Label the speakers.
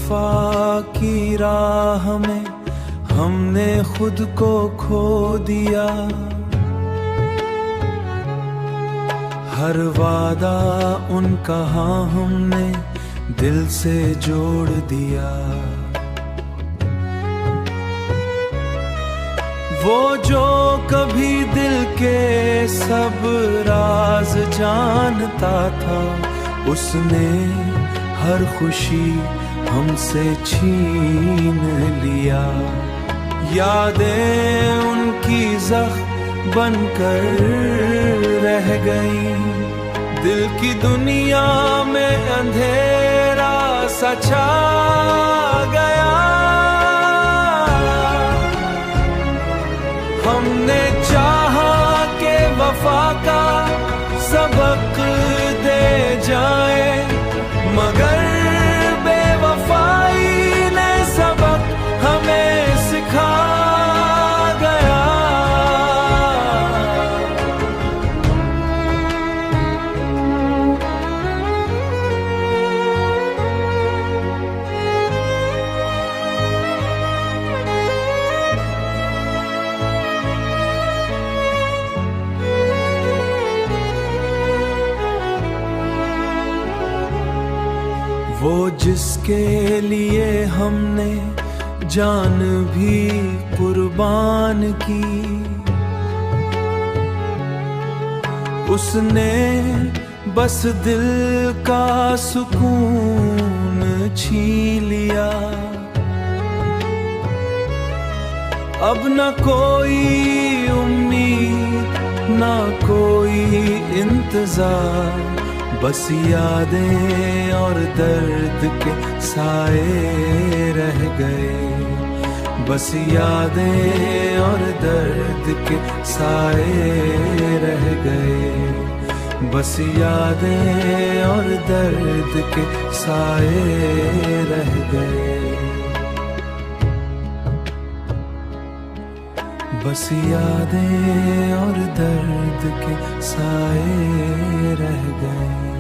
Speaker 1: वफा की राह में हमने खुद को खो दिया। हर वादा उनका हमने दिल से जोड़ दिया। वो जो कभी दिल के सब राज जानता था, उसने हर खुशी हमसे छीन लिया। यादें उनकी ज़ख्म बनकर रह गईं, दिल की दुनिया में अंधेरा सा छा गया। हमने चाहा के वफा का सबक दे जाए, मगर बेवफाई ने सबक हमें सिखा गया। वो जिसके लिए हमने जान भी कुर्बान की, उसने बस दिल का सुकून छीन लिया। अब न कोई उम्मीद न कोई इंतजार, बस यादें और दर्द के साए रह गए। बस यादें और दर्द के साए रह गए। बस यादें और दर्द के साए रह गए। बस यादें और दर्द के साए रह गए।